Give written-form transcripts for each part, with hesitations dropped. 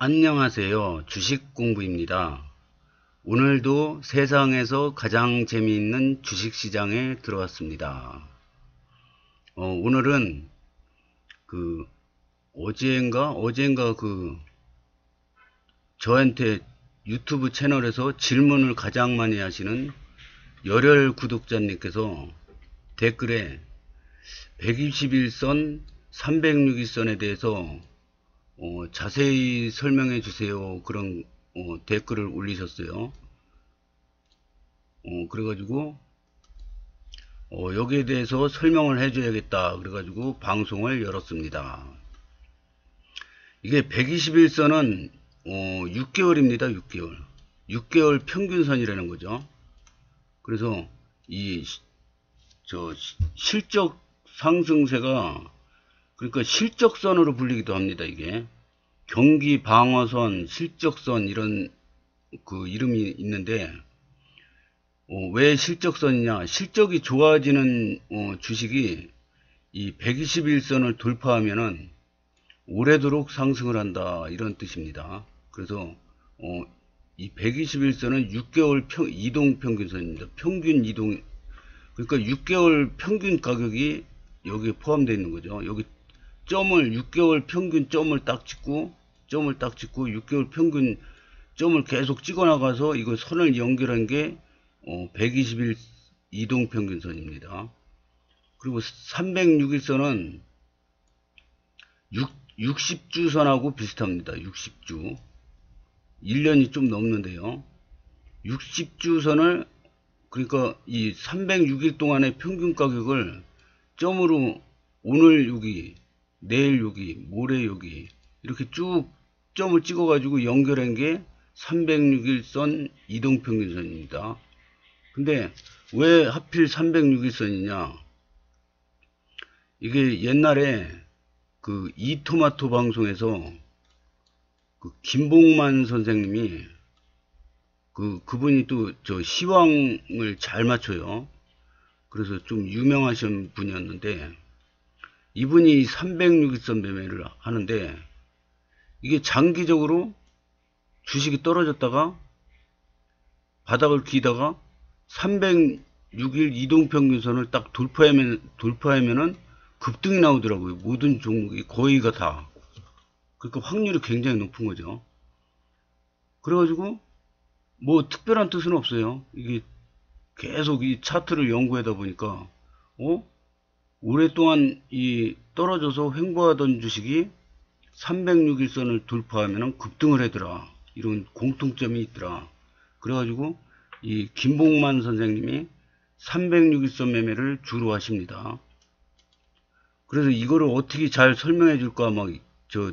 안녕하세요. 주식공부입니다. 오늘도 세상에서 가장 재미있는 주식시장에 들어왔습니다. 오늘은 어제인가 저한테 유튜브 채널에서 질문을 가장 많이 하시는 열혈 구독자님께서 댓글에 121선, 306일선에 대해서 자세히 설명해 주세요. 그런 댓글을 올리셨어요. 그래가지고 여기에 대해서 설명을 해줘야겠다. 그래가지고 방송을 열었습니다. 이게 121선은 6개월입니다. 6개월. 6개월 평균선이라는 거죠. 그래서 실적 상승세가, 그러니까 실적선으로 불리기도 합니다. 이게 경기 방어선, 실적선, 이런 이름이 있는데, 왜 실적선이냐? 실적이 좋아지는 주식이 이 121선을 돌파하면은 오래도록 상승을 한다, 이런 뜻입니다. 그래서 이 121선은 6개월 이동 평균선입니다. 평균 이동, 그러니까 6개월 평균 가격이 여기에 포함되어 있는 거죠. 여기 6개월 평균 점을 딱 찍고 6개월 평균 점을 계속 찍어 나가서 이거 선을 연결한 게 121 이동평균선입니다. 그리고 306일선은 60주선하고 비슷합니다. 60주. 1년이 좀 넘는데요. 60주선을, 그러니까 이 306일 동안의 평균 가격을 점으로 오늘 여기, 내일 여기, 모레 여기 이렇게 쭉 점을 찍어 가지고 연결한 게 306일선 이동평균선입니다. 근데 왜 하필 306일선이냐? 이게 옛날에 이토마토 방송에서 김봉만 선생님이 그분이 또 시황을 잘 맞춰요. 그래서 좀 유명하신 분이었는데, 이분이 306일선 매매를 하는데, 이게 장기적으로 주식이 떨어졌다가 바닥을 기다가 306일 이동평균선을 딱 돌파하면은 급등이 나오더라고요. 모든 종목이 거의가 다. 그러니까 확률이 굉장히 높은 거죠. 그래가지고 뭐 특별한 뜻은 없어요. 이게 계속 이 차트를 연구하다 보니까 오랫동안 떨어져서 횡보하던 주식이 306일선을 돌파하면 급등을 하더라. 이런 공통점이 있더라. 그래가지고 이 김봉만 선생님이 306일선 매매를 주로 하십니다. 그래서 이거를 어떻게 잘 설명해 줄까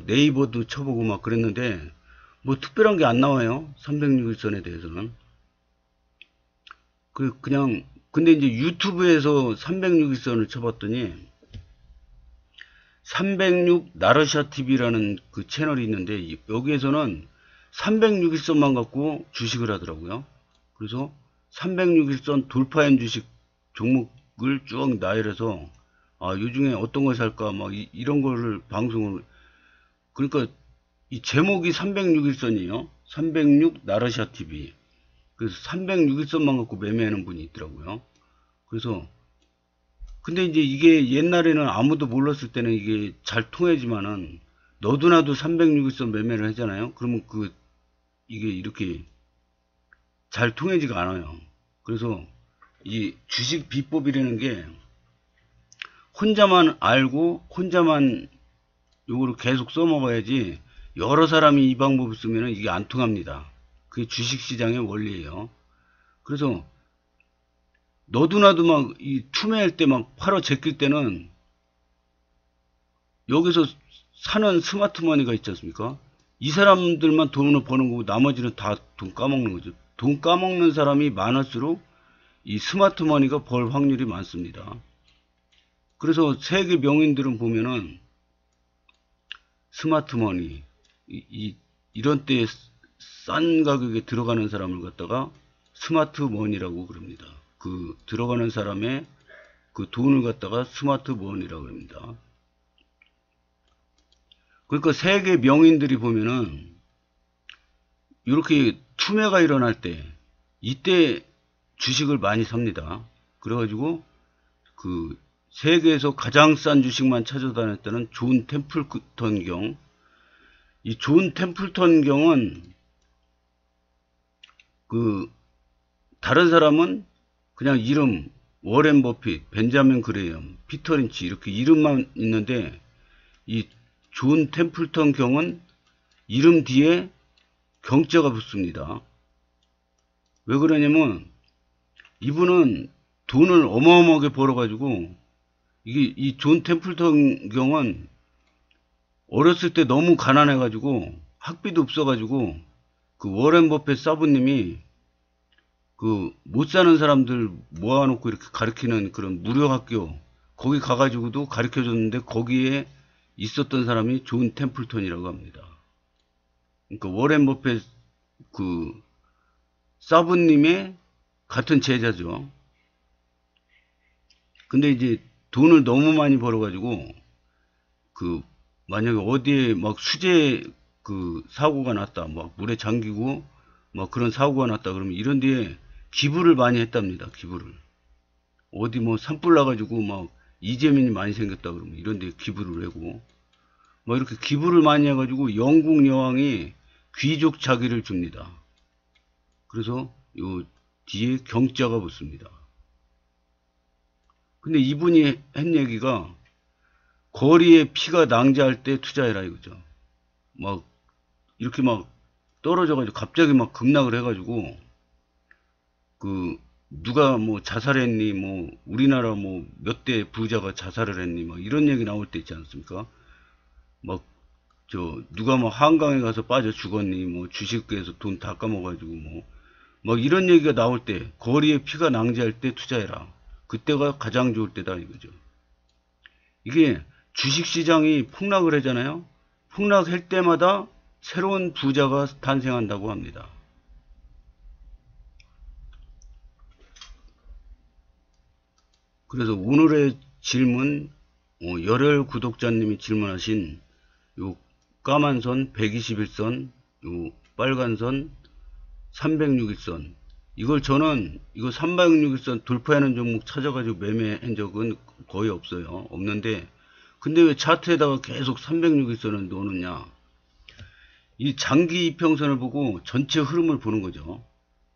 네이버도 쳐보고 막 그랬는데 뭐 특별한 게 안 나와요. 306일선에 대해서는. 근데 이제 유튜브에서 306일선을 쳐봤더니 306 나르샤 TV라는 그 채널이 있는데, 여기에서는 306일선만 갖고 주식을 하더라고요. 그래서 306일선 돌파한 주식 종목을 쭉 나열해서 요 중에 어떤 걸 살까 이런 거를 방송을, 그러니까 이 제목이 306일선이에요. 306 나르샤 TV. 그래서 306일선만 갖고 매매하는 분이 있더라고요. 그래서 근데 이제 이게 옛날에는 아무도 몰랐을 때는 이게 잘 통하지만은 너도나도 306일선 매매를 하잖아요. 그러면 이게 이렇게 잘 통하지가 않아요. 그래서 이 주식 비법이라는 게 혼자만 알고 혼자만 요거를 계속 써먹어야지, 여러 사람이 이 방법을 쓰면은 이게 안 통합니다. 그게 주식시장의 원리예요. 그래서 너도나도 투매할 때 팔아 제낄 때는 여기서 사는 스마트머니가 있지 않습니까? 이 사람들만 돈을 버는 거고 나머지는 다 돈 까먹는 거죠. 돈 까먹는 사람이 많을수록 이 스마트머니가 벌 확률이 많습니다. 그래서 세계 명인들은 보면은 스마트머니, 이런 때에 싼 가격에 들어가는 사람을 갖다가 스마트머니라고 그럽니다. 들어가는 사람의 돈을 갖다가 스마트머니라고 합니다. 그러니까 세계 명인들이 보면은 이렇게 투매가 일어날 때, 이때 주식을 많이 삽니다. 그래가지고, 그, 세계에서 가장 싼 주식만 찾아다녔다는 존 템플턴 경, 이 존 템플턴 경은, 그, 다른 사람은 그냥 이름, 워렌 버핏, 벤자민 그레이엄, 피터 린치, 이렇게 이름만 있는데, 이 존 템플턴 경은 이름 뒤에 경자가 붙습니다. 왜 그러냐면 이분은 돈을 어마어마하게 벌어가지고, 이게 이 존 템플턴 경은 어렸을 때 너무 가난해가지고 학비도 없어가지고, 그 워렌 버핏 사부님이 그 못 사는 사람들 모아놓고 이렇게 가르치는 그런 무료 학교, 거기 가가지고도 가르쳐 줬는데, 거기에 있었던 사람이 존 템플턴이라고 합니다. 그러니까 워렌 버핏 그 사부님의 같은 제자죠. 근데 이제 돈을 너무 많이 벌어가지고, 그 만약에 어디에 막 수재 그 사고가 났다, 막 물에 잠기고 막 그런 사고가 났다 그러면 이런 데에 기부를 많이 했답니다. 기부를. 어디 뭐 산불 나가지고 막 이재민이 많이 생겼다 그러면 이런 데에 기부를 하고, 뭐 이렇게 기부를 많이 해가지고 영국 여왕이 귀족 자기를 줍니다. 그래서 요 뒤에 경자가 붙습니다. 근데 이분이 한 얘기가, 거리에 피가 낭자할 때 투자해라 이거죠. 막 이렇게 막 떨어져가지고 갑자기 막 급락을 해가지고, 그 누가 뭐 자살했니, 뭐 우리나라 뭐 몇 대 부자가 자살을 했니, 막 이런 얘기 나올 때 있지 않습니까? 막 저 누가 뭐 한강에 가서 빠져 죽었니, 뭐 주식회에서 돈 다 까먹어가지고 뭐 막 이런 얘기가 나올 때, 거리에 피가 낭자할 때 투자해라. 그때가 가장 좋을 때다 이거죠. 이게 주식시장이 폭락을 하잖아요. 폭락할 때마다 새로운 부자가 탄생한다고 합니다. 그래서 오늘의 질문, 열혈 구독자님이 질문하신 요 까만 선 121선, 요 빨간 선 306일선, 이걸 저는 이거 306일선 돌파하는 종목 찾아가지고 매매한 적은 거의 없어요. 없는데, 근데 왜 차트에다가 계속 306일선을 넣느냐? 이 장기 이평선을 보고 전체 흐름을 보는 거죠.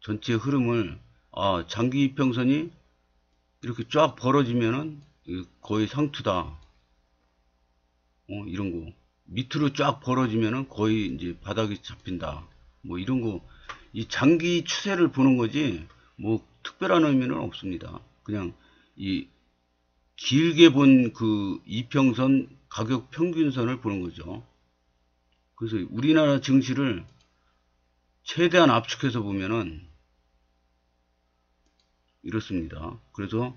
전체 흐름을, 아, 장기 이평선이 이렇게 쫙 벌어지면은 거의 상투다. 이런 거. 밑으로 쫙 벌어지면은 거의 이제 바닥이 잡힌다. 뭐 이런 거. 이 장기 추세를 보는 거지, 뭐 특별한 의미는 없습니다. 그냥 이 길게 본 그 이평선 가격 평균선을 보는 거죠. 그래서 우리나라 증시를 최대한 압축해서 보면은 이렇습니다. 그래서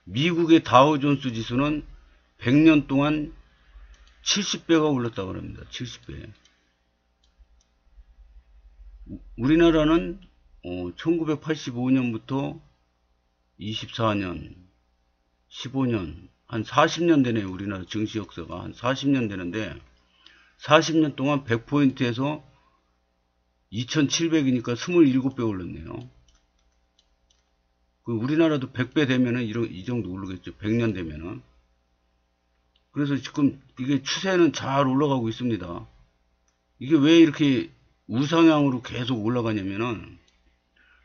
미국의 다우존스 지수는 100년 동안 70배가 올랐다고 합니다. 70배. 우리나라는 1985년부터 24년, 15년, 한 40년 되네요. 우리나라 증시 역사가 한 40년 되는데, 40년 동안 100포인트에서 2700이니까 27배 올랐네요. 우리나라도 100배 되면은 이 정도 오르겠죠. 100년 되면은. 그래서 지금 이게 추세는 잘 올라가고 있습니다. 이게 왜 이렇게 우상향으로 계속 올라가냐면은,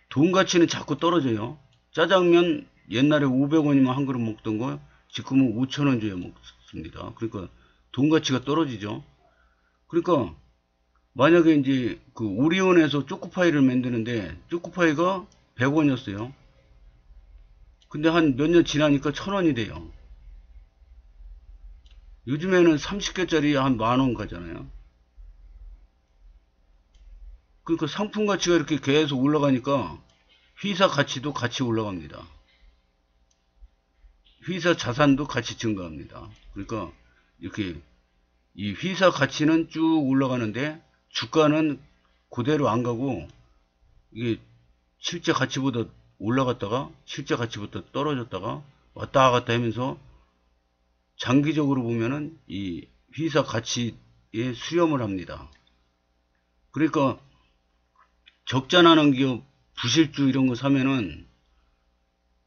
돈 가치는 자꾸 떨어져요. 짜장면 옛날에 500원이면 한 그릇 먹던 거 지금은 5,000원 줘야 먹습니다. 그러니까 돈 가치가 떨어지죠. 그러니까 만약에 이제 그 오리온에서 초코파이를 만드는데 초코파이가 100원이었어요. 근데 한 몇 년 지나니까 1,000원이 돼요. 요즘에는 30개짜리 한 만원 가잖아요. 그러니까 상품 가치가 이렇게 계속 올라가니까 회사 가치도 같이 올라갑니다. 회사 자산도 같이 증가합니다. 그러니까 이렇게 이 회사 가치는 쭉 올라가는데 주가는 그대로 안 가고, 이게 실제 가치보다 올라갔다가 실제 가치보다 떨어졌다가 왔다 갔다 하면서 장기적으로 보면은 이 회사 가치에 수렴을 합니다. 그러니까 적자나는 기업, 부실주 이런 거 사면은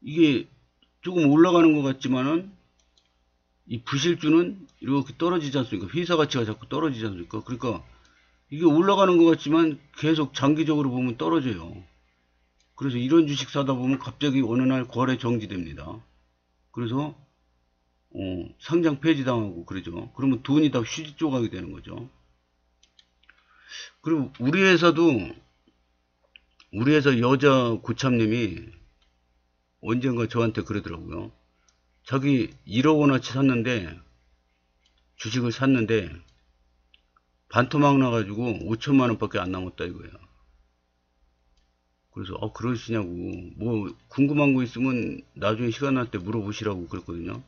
이게 조금 올라가는 것 같지만은 이 부실주는 이렇게 떨어지지 않습니까? 회사 가치가 자꾸 떨어지지 않습니까? 그러니까 이게 올라가는 것 같지만 계속 장기적으로 보면 떨어져요. 그래서 이런 주식 사다 보면 갑자기 어느 날 거래 정지됩니다. 그래서 상장 폐지당하고 그러죠. 그러면 돈이 다 휴지 조각이 되는 거죠. 그리고 우리 회사 여자 고참님이 언젠가 저한테 그러더라고요. 자기 1억 원어치 샀는데, 주식을 샀는데 반토막 나가지고 5천만 원밖에 안 남았다 이거예요. 그래서 그러시냐고, 뭐 궁금한 거 있으면 나중에 시간 날 때 물어보시라고 그랬거든요.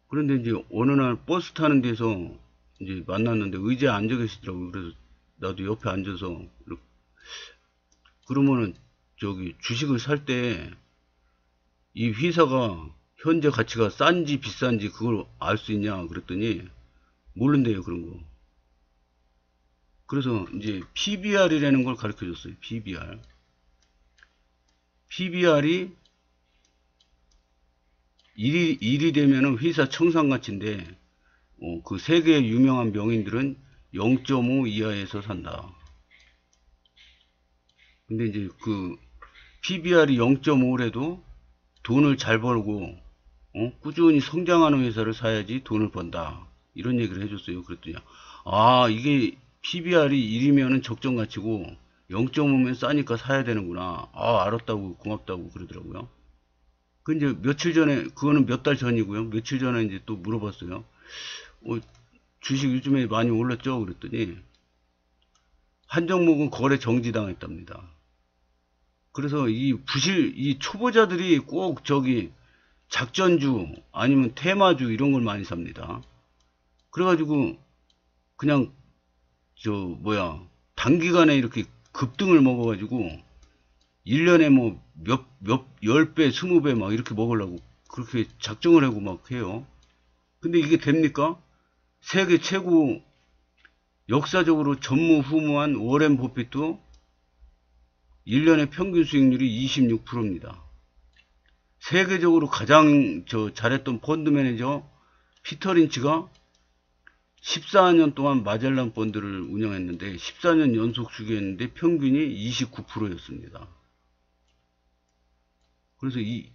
그런데 이제 어느 날 버스 타는 데서 이제 만났는데 의자에 앉아 계시더라고요. 그래서 나도 옆에 앉아서, 그러면은 저기 주식을 살 때 이 회사가 현재 가치가 싼지 비싼지 그걸 알 수 있냐 그랬더니 모른대요, 그런 거. 그래서 이제 PBR이라는 걸 가르쳐 줬어요. PBR. PBR이 1이 되면은 회사 청산가치인데, 그 세계의 유명한 명인들은 0.5 이하에서 산다. 근데 이제 그 PBR이 0.5래도 돈을 잘 벌고 꾸준히 성장하는 회사를 사야지 돈을 번다. 이런 얘기를 해줬어요. 그랬더니 이게 PBR이 1이면은 적정 가치고 0.5면 싸니까 사야 되는구나. 알았다고, 고맙다고 그러더라고요. 그 이제 며칠 전에, 그거는 몇 달 전이고요. 며칠 전에 이제 또 물어봤어요. 주식 요즘에 많이 올랐죠? 그랬더니 한 종목은 거래 정지당했답니다. 그래서 이 초보자들이 꼭 저기 작전주 아니면 테마주 이런 걸 많이 삽니다. 그래가지고 그냥 단기간에 이렇게 급등을 먹어가지고 1년에 뭐 몇 10배, 20배 막 이렇게 먹으려고 그렇게 작정을 하고 막 해요. 근데 이게 됩니까? 세계 최고 역사적으로 전무후무한 워렌 버핏도 1년의 평균 수익률이 26%입니다. 세계적으로 가장 잘했던 펀드 매니저 피터 린치가 14년 동안 마젤란 펀드를 운영했는데 14년 연속 수익했는데 평균이 29%였습니다. 그래서 이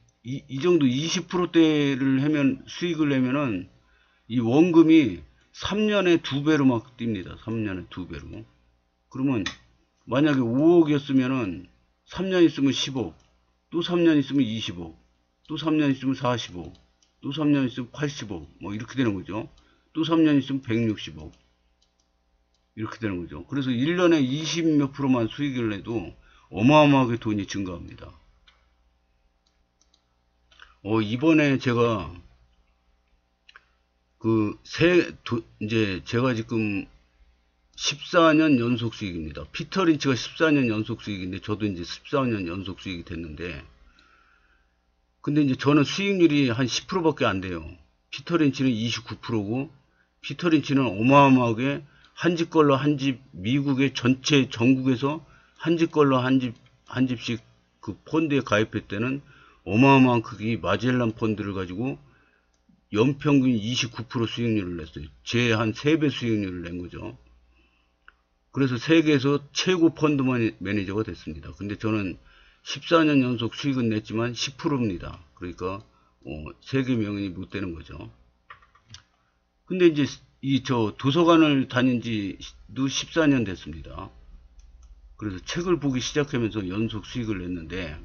정도 20%대를 하면, 수익을 내면은 이 원금이 3년에 2배로 막 뜁니다. 3년에 2배로. 그러면 만약에 5억이었으면은 3년 있으면 10억, 또 3년 있으면 20억, 또 3년 있으면 40억, 또 3년 있으면 80억, 뭐 이렇게 되는 거죠. 또 3년 있으면 160억. 이렇게 되는 거죠. 그래서 1년에 20몇 프로만 수익을 내도 어마어마하게 돈이 증가합니다. 이번에 제가 이제 제가 지금 14년 연속 수익입니다. 피터 린치가 14년 연속 수익인데 저도 이제 14년 연속 수익이 됐는데, 근데 이제 저는 수익률이 한 10%밖에 안 돼요. 피터 린치는 29%고, 피터 린치는 어마어마하게 한 집 걸로 한 집, 미국의 전체 전국에서 한 집 걸로 한 집씩 그 펀드에 가입할 때는 어마어마한 크기 마젤란 펀드를 가지고 연평균 29% 수익률을 냈어요. 제 한 3배 수익률을 낸 거죠. 그래서 세계에서 최고 펀드 매니저가 됐습니다. 근데 저는 14년 연속 수익은 냈지만 10%입니다. 그러니까 세계 명인이 못 되는 거죠. 근데 이제 도서관을 다닌 지도 14년 됐습니다. 그래서 책을 보기 시작하면서 연속 수익을 냈는데,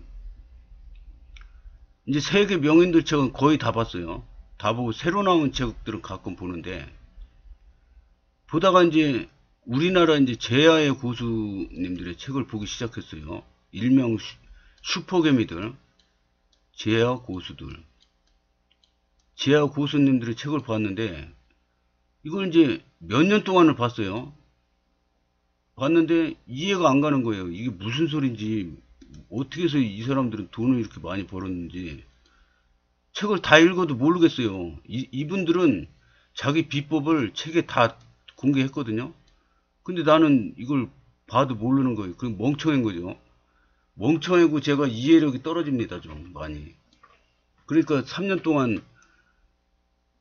이제 세계 명인들 책은 거의 다 봤어요. 다 보고 새로 나온 책들은 가끔 보는데, 보다가 이제 우리나라 이제 제야의 고수님들의 책을 보기 시작했어요. 일명 슈퍼개미들, 제야 고수들. 제야 고수님들의 책을 봤는데, 이걸 이제 몇 년 동안을 봤어요. 봤는데 이해가 안 가는 거예요. 이게 무슨 소린지, 어떻게 해서 이 사람들은 돈을 이렇게 많이 벌었는지 책을 다 읽어도 모르겠어요. 이분들은 자기 비법을 책에 다 공개했거든요. 근데 나는 이걸 봐도 모르는 거예요. 그럼 멍청한 거죠. 멍청하고 제가 이해력이 떨어집니다. 좀 많이. 그러니까 3년 동안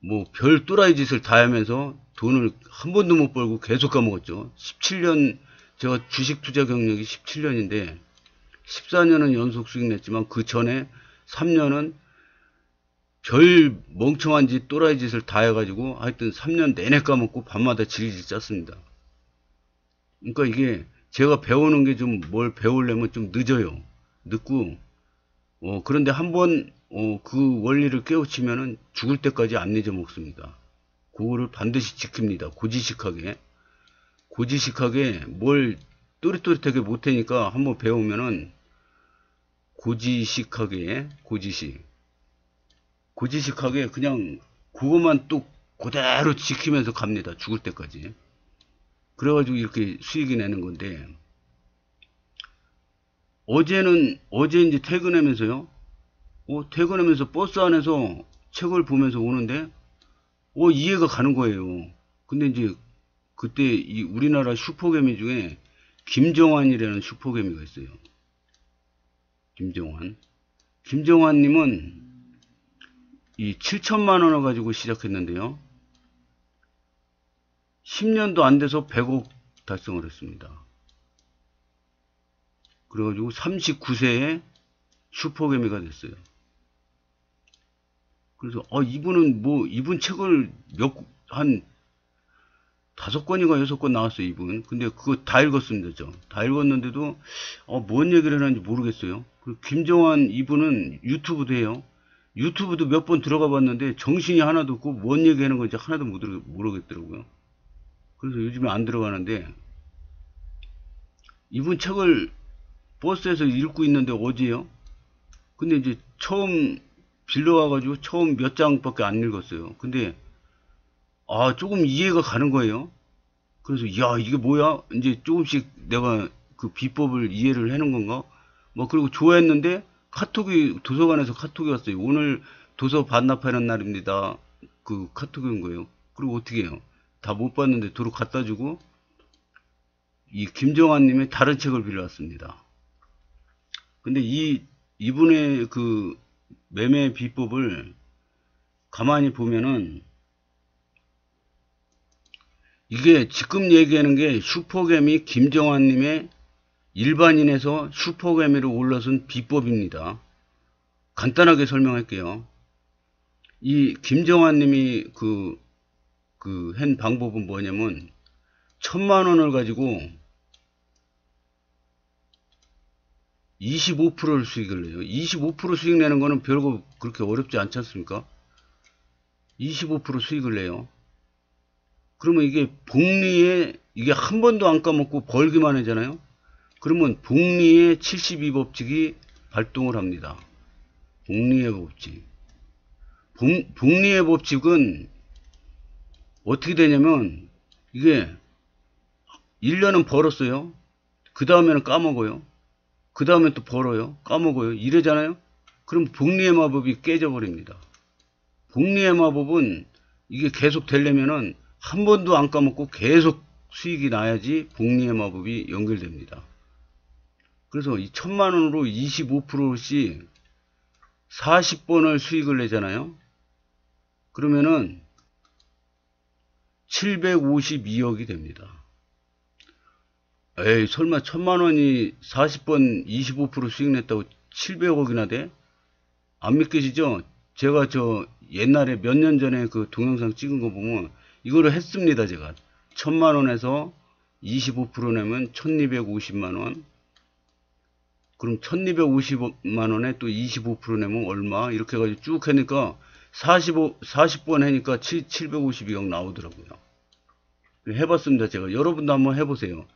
뭐 별 또라이 짓을 다 하면서 돈을 한 번도 못 벌고 계속 까먹었죠. 17년, 제가 주식 투자 경력이 17년인데 14년은 연속 수익 냈지만 그 전에 3년은 별 멍청한 짓 또라이 짓을 다 해가지고 하여튼 3년 내내 까먹고 밤마다 질질 짰습니다. 그러니까 이게 제가 배우는 게 좀 뭘 배우려면 좀 늦어요. 늦고 그런데 한번 그 원리를 깨우치면은 죽을 때까지 안 잊어먹습니다. 그거를 반드시 지킵니다. 고지식하게 뭘 또릿또릿하게 못하니까 한번 배우면은 고지식하게 그냥 그것만 또 그대로 지키면서 갑니다. 죽을 때까지. 그래가지고 이렇게 수익이 내는 건데, 어제 이제 퇴근하면서요, 퇴근하면서 버스 안에서 책을 보면서 오는데, 이해가 가는 거예요. 근데 이제 그때 이 우리나라 슈퍼개미 중에 김정환이라는 슈퍼개미가 있어요. 김정환님은 이 7천만 원을 가지고 시작했는데요. 10년도 안 돼서 100억 달성을 했습니다. 그래가지고 39세에 슈퍼개미가 됐어요. 그래서 이분은 이분 책을 한 5권인가 6권 나왔어요, 이분. 근데 그거 다 읽었습니다, 다 읽었는데도 뭔 얘기를 하는지 모르겠어요. 그리고 김정환 이분은 유튜브도 해요. 유튜브도 몇 번 들어가 봤는데 정신이 하나도 없고 뭔 얘기하는 건지 하나도 모르겠더라고요. 그래서 요즘에 안 들어가는데, 이분 책을 버스에서 읽고 있는데 어제요. 근데 이제 처음 빌려와가지고 처음 몇 장밖에 안 읽었어요. 근데 조금 이해가 가는 거예요. 그래서 야, 이게 뭐야? 이제 조금씩 내가 그 비법을 이해를 해놓은 건가? 그리고 좋아했는데 도서관에서 카톡이 왔어요. 오늘 도서 반납하는 날입니다. 그 카톡이 온 거예요. 그리고 어떻게 해요? 다 못 봤는데 도로 갖다 주고 이 김정환 님의 다른 책을 빌려왔습니다. 근데 이분의 그 매매 비법을 가만히 보면은, 이게 지금 얘기하는 게 슈퍼개미 김정환님의 일반인에서 슈퍼개미로 올라선 비법입니다. 간단하게 설명할게요. 이 김정환님이 한 방법은 뭐냐면 1,000만 원을 가지고 25%를 수익을 내요. 25% 수익 내는 거는 별거 그렇게 어렵지 않지 않습니까? 25% 수익을 내요. 그러면 이게 이게 한 번도 안 까먹고 벌기만 하잖아요. 그러면 복리의 72법칙이 발동을 합니다. 복리의 법칙. 복리의 법칙은 어떻게 되냐면, 이게 1년은 벌었어요. 그 다음에는 까먹어요. 그 다음에 또 벌어요. 까먹어요. 이래잖아요. 그럼 복리의 마법이 깨져버립니다. 복리의 마법은 이게 계속 되려면은 한 번도 안 까먹고 계속 수익이 나야지 복리의 마법이 연결됩니다. 그래서 이 1,000만 원으로 25%씩 40번을 수익을 내잖아요. 그러면은 752억이 됩니다. 에이, 설마 1,000만 원이 40번 25% 수익 냈다고 700억이나 돼? 안 믿기시죠? 제가 옛날에 몇 년 전에 그 동영상 찍은 거 보면 이거를 했습니다. 제가 1,000만 원에서 25% 내면 1,250만 원. 그럼 1,250만 원에 또 25% 내면 얼마? 이렇게 해가지고 쭉 하니까 40번 하니까 752억 나오더라고요. 해봤습니다. 제가. 여러분도 한번 해보세요.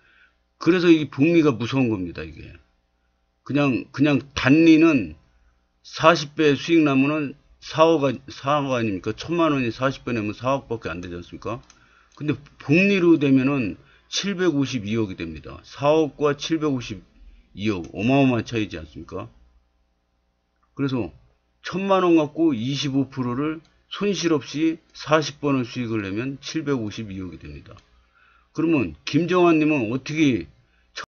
그래서 이 복리가 무서운 겁니다. 이게 그냥 단리는 40배 수익 나면은 4억 아닙니까? 1,000만 원이 40배 내면 4억밖에 안 되지 않습니까? 근데 복리로 되면은 752억이 됩니다. 4억과 752억 어마어마한 차이지 않습니까? 그래서 1,000만 원 갖고 25%를 손실 없이 40번을 수익을 내면 752억이 됩니다. 그러면 김정환님은 어떻게